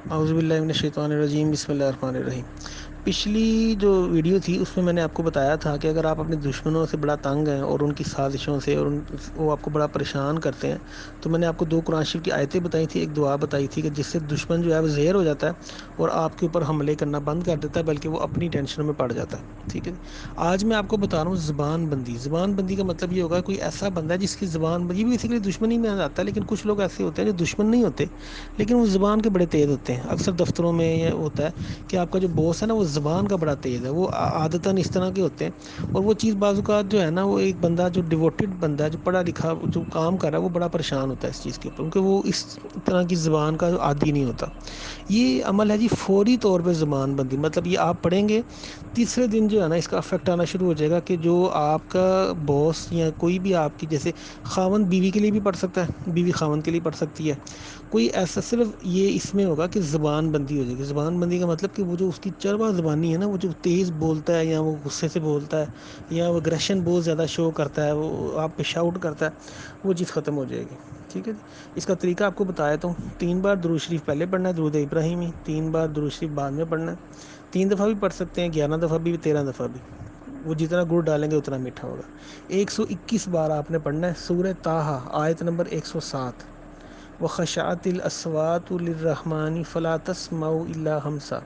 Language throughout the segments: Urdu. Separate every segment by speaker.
Speaker 1: اعوذ باللہ من الشیطان الرجیم، بسم اللہ الرحمن الرحیم۔ پچھلی جو ویڈیو تھی اس میں نے آپ کو بتایا تھا کہ اگر آپ اپنے دشمنوں سے بڑا تنگ ہیں اور ان کی سازشوں سے اور وہ آپ کو بڑا پریشان کرتے ہیں، تو میں نے آپ کو دو قرآن شریف کی آیتیں بتائی تھی، ایک دعا بتائی تھی کہ جس سے دشمن جو ہے وہ زہر ہو جاتا ہے اور آپ کے اوپر حملے کرنا بند کر دیتا ہے، بلکہ وہ اپنی ٹینشنوں میں پڑ جاتا ہے۔ ٹھیک ہے جی۔ آج میں آپ کو بتا رہا ہوں زبان بندی۔ زبان بندی کا مطلب یہ ہوگا کوئی ایسا بندہ ہے جس کی زبان، یہ بھی بیسیکلی دشمنی میں آتا ہے، لیکن کچھ لوگ ایسے ہوتے ہیں جو دشمن نہیں ہوتے لیکن وہ زبان کے بڑے تیز ہوتے ہیں۔ اکثر دفتروں میں یہ ہوتا ہے کہ آپ کا جو باس ہے نا وہ زبان کا بڑا تیز ہے، وہ عادتاً اس طرح کے ہوتے ہیں، اور وہ چیز بعض اوقات جو ہے نا، وہ ایک بندہ جو ڈیووٹڈ بندہ ہے، جو پڑھا لکھا جو کام کر رہا ہے، وہ بڑا پریشان ہوتا ہے اس چیز کے اوپر، کیونکہ وہ اس طرح کی زبان کا عادی نہیں ہوتا۔ یہ عمل ہے جی فوری طور پہ زبان بندی، مطلب یہ آپ پڑھیں گے تیسرے دن جو ہے نا اس کا افیکٹ آنا شروع ہو جائے گا کہ جو آپ کا باس یا کوئی بھی آپ کی، جیسے خاوند بیوی کے لیے بھی پڑھ سکتا ہے، بیوی خاوند کے لیے پڑھ سکتی ہے، کوئی ایسا صرف یہ اس میں ہوگا کہ زبان بندی ہو جائے گی۔ زبان بندی کا مطلب کہ وہ جو اس کی چربا زبانی ہے نا، وہ جو تیز بولتا ہے یا وہ غصے سے بولتا ہے یا وہ اگریشن بہت زیادہ شو کرتا ہے، وہ آپ پہ شاؤٹ کرتا ہے، وہ چیز ختم ہو جائے گی۔ ٹھیک ہے جی۔ اس کا طریقہ آپ کو بتایا تو 3 بار درود شریف پہلے پڑھنا ہے، درود ابراہیمی، 3 بار درود شریف بعد میں پڑھنا ہے، 3 دفعہ بھی پڑھ سکتے ہیں، 11 دفعہ بھی، 13 دفعہ بھی، وہ جتنا گڑ ڈالیں گے اتنا میٹھا ہوگا۔ 121 بار آپ نے پڑھنا ہے سورہ طٰہٰ آیت نمبر 107، وَخَشَعَتِ الْأَصْوَاتُ لِلرَّحْمَٰنِ فَلَا تَسْمَعُوا إِلَّا ہَمْسًا۔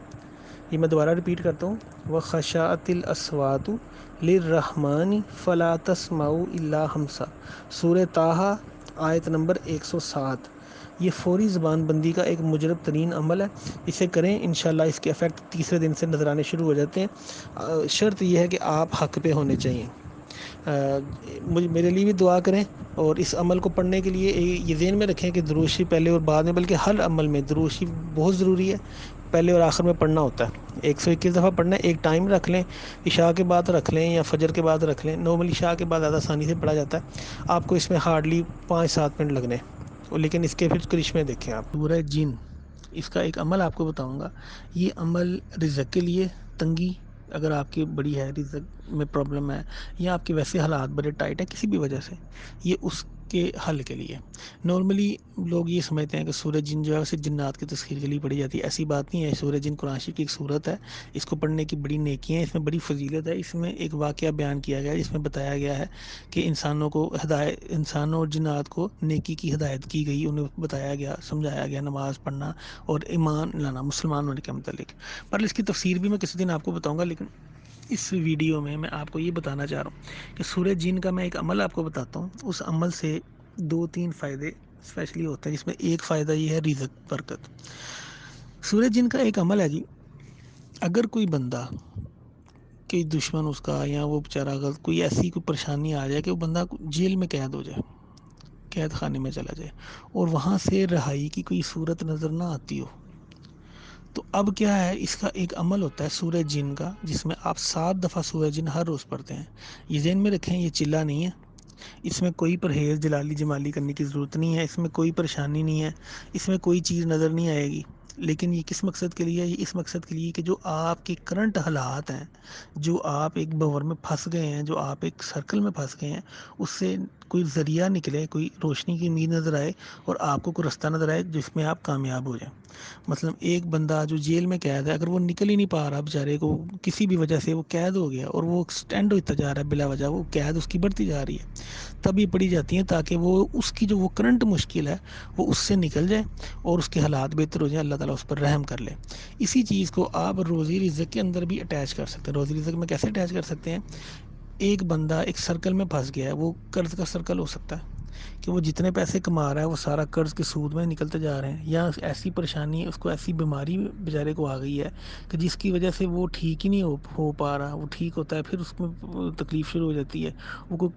Speaker 1: یہ میں دوبارہ رپیٹ کرتا ہوں، وَخَشَعَتِ الْأَصْوَاتُ لِلرَّحْمَٰنِ فَلَا تَسْمَعُوا إِلَّا ہَمْسًا، سورہ طٰہٰ آیت نمبر 107۔ یہ فوری زبان بندی کا ایک مجرب ترین عمل ہے، اسے کریں، انشاءاللہ اس کے افیکٹ تیسرے دن سے نظر آنے شروع ہو جاتے ہیں۔ شرط یہ ہے کہ آپ حق پہ ہونے چاہیے۔ میرے لیے بھی دعا کریں، اور اس عمل کو پڑھنے کے لیے یہ ذہن میں رکھیں کہ درود شریف پہلے اور بعد میں، بلکہ ہر عمل میں درود شریف بہت ضروری ہے، پہلے اور آخر میں پڑھنا ہوتا ہے۔ 121 دفعہ پڑھنا ہے، ایک ٹائم رکھ لیں، عشاء کے بعد رکھ لیں یا فجر کے بعد رکھ لیں، نارملی عشاء کے بعد زیادہ آسانی سے پڑھا جاتا ہے، آپ کو اس میں ہارڈلی 5-7 منٹ لگنے ہیں، لیکن اس کے پھر کرشمے دیکھیں آپ۔ سورہ جن، اس کا ایک عمل آپ کو بتاؤں گا، یہ عمل رزق کے لیے، تنگی اگر آپ کی بڑی ہے، رزق میں پرابلم ہے، یا آپ کے ویسے حالات بڑے ٹائٹ ہیں کسی بھی وجہ سے، یہ اس کے حل کے لیے۔ نارملی لوگ یہ سمجھتے ہیں کہ سورہ جن جو ہے اسے جنات کی تسخیر کے لیے پڑھی جاتی ہے، ایسی بات نہیں ہے۔ سورہ جن قرآن شریف کی ایک صورت ہے، اس کو پڑھنے کی بڑی نیکیاں ہیں، اس میں بڑی فضیلت ہے۔ اس میں ایک واقعہ بیان کیا گیا ہے جس میں بتایا گیا ہے کہ انسانوں اور جنات کو نیکی کی ہدایت کی گئی، انہیں بتایا گیا، سمجھایا گیا نماز پڑھنا اور ایمان لانا، مسلمان ہونے کے متعلق۔ پر اس کی تفسیر بھی میں کسی دن آپ کو بتاؤں گا، لیکن اس ویڈیو میں آپ کو یہ بتانا چاہ رہا ہوں کہ سورہ جن کا میں ایک عمل آپ کو بتاتا ہوں، اس عمل سے 2-3 فائدے اسپیشلی ہوتے ہیں، جس میں ایک فائدہ یہ ہے رزق، برکت۔ سورہ جن کا ایک عمل ہے جی، اگر کوئی بندہ، کہ دشمن اس کا یا وہ بیچارہ، اگر کوئی ایسی کوئی پریشانی آ جائے کہ وہ بندہ جیل میں قید ہو جائے، قید خانے میں چلا جائے، اور وہاں سے رہائی کی کوئی صورت نظر نہ آتی ہو، تو اب کیا ہے، اس کا ایک عمل ہوتا ہے سورہ جن کا، جس میں آپ 7 دفعہ سورہ جن ہر روز پڑھتے ہیں۔ یہ ذہن میں رکھیں، یہ چلہ نہیں ہے، اس میں کوئی پرہیز جلالی جمالی کرنے کی ضرورت نہیں ہے، اس میں کوئی پریشانی نہیں ہے، اس میں کوئی چیز نظر نہیں آئے گی، لیکن یہ کس مقصد کے لیے ہے؟ یہ اس مقصد کے لیے کہ جو آپ کے کرنٹ حالات ہیں، جو آپ ایک بور میں پھنس گئے ہیں، جو آپ ایک سرکل میں پھنس گئے ہیں، اس سے کوئی ذریعہ نکلے، کوئی روشنی کی امید نظر آئے، اور آپ کو کوئی رستہ نظر آئے جس میں آپ کامیاب ہو جائیں۔ مثلا ایک بندہ جو جیل میں قید ہے، اگر وہ نکل ہی نہیں پا رہا، بیچارے کو کسی بھی وجہ سے وہ قید ہو گیا اور وہ ایکسٹینڈ ہوتا جا رہا ہے بلا وجہ، وہ قید اس کی بڑھتی جا رہی ہے، تب یہ پڑھی جاتی ہیں تاکہ وہ اس کی جو وہ کرنٹ مشکل ہے وہ اس سے نکل جائے اور اس کے حالات بہتر ہو جائیں، اللہ تعالیٰ اس پر رحم کر لے۔ اسی چیز کو آپ روزی رزق کے اندر بھی اٹیچ کر سکتے ہیں۔ روزی رزق میں کیسے اٹیچ کر سکتے ہیں؟ ایک بندہ ایک سرکل میں پھنس گیا ہے، وہ قرض کا سرکل ہو سکتا ہے کہ وہ جتنے پیسے کما رہا ہے وہ سارا قرض کے سود میں نکلتے جا رہے ہیں، یا ایسی پریشانی، اس کو ایسی بیماری بیچارے کو آ گئی ہے کہ جس کی وجہ سے وہ ٹھیک ہی نہیں ہو پا رہا، وہ ٹھیک ہوتا ہے پھر اس میں تکلیف شروع ہو جاتی ہے،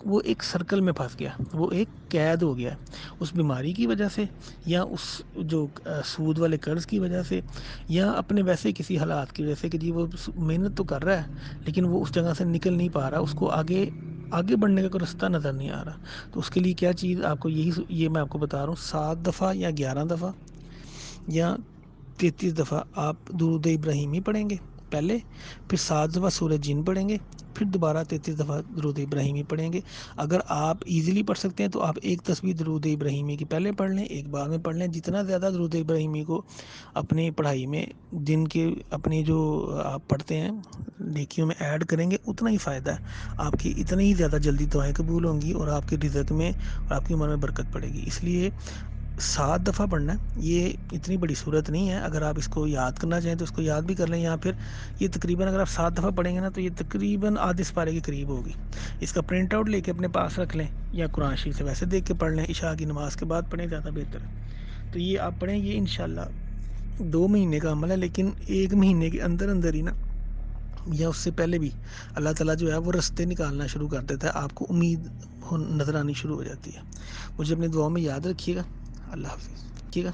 Speaker 1: وہ ایک سرکل میں پھنس گیا، وہ ایک قید ہو گیا اس بیماری کی وجہ سے، یا اس جو سود والے قرض کی وجہ سے، یا اپنے ویسے کسی حالات کی وجہ سے کہ جی وہ محنت تو کر رہا ہے لیکن وہ اس جگہ سے نکل نہیں پا رہا، اس کو آگے بڑھنے کا کوئی رستہ نظر نہیں آ رہا۔ تو اس کے لیے کیا چیز آپ کو یہ میں آپ کو بتا رہا ہوں، 7 دفعہ یا 11 دفعہ یا 33 دفعہ آپ درود ابراہیمی پڑھیں گے، پہلے، پھر 7 دفعہ سورہ جن پڑھیں گے، پھر دوبارہ 33 دفعہ درود ابراہیمی پڑھیں گے۔ اگر آپ ایزیلی پڑھ سکتے ہیں تو آپ ایک تسبیح درود ابراہیمی کی پہلے پڑھ لیں، ایک بعد میں پڑھ لیں۔ جتنا زیادہ درود ابراہیمی کو اپنی پڑھائی میں دن کے اپنی جو آپ پڑھتے ہیں نیکیوں میں ایڈ کریں گے، اتنا ہی فائدہ ہے آپ کی، اتنی ہی زیادہ جلدی دعائیں قبول ہوں گی اور آپ کی رزق میں اور آپ کی عمر میں برکت پڑے گی۔ اس لیے 7 دفعہ پڑھنا ہے، یہ اتنی بڑی صورت نہیں ہے۔ اگر آپ اس کو یاد کرنا چاہیں تو اس کو یاد بھی کر لیں، یا پھر یہ تقریباً اگر آپ 7 دفعہ پڑھیں گے نا تو یہ تقریباً آدھے سپارے کے قریب ہوگی۔ اس کا پرنٹ آؤٹ لے کے اپنے پاس رکھ لیں، یا قرآن شریف سے ویسے دیکھ کے پڑھ لیں، عشاء کی نماز کے بعد پڑھیں، زیادہ بہتر ہے۔ تو یہ آپ پڑھیں، یہ انشاءاللہ 2 مہینے کا عمل ہے، لیکن 1 مہینے کے اندر اندر ہی نا، یا اس سے پہلے بھی اللہ تعالیٰ جو ہے وہ رستے نکالنا شروع کر دیتا ہے، آپ کو امید نظر آنی شروع ہو جاتی ہے۔ مجھے اپنی دعاؤں میں یاد رکھیے گا۔ اللہ حافظ، ٹھیک ہے۔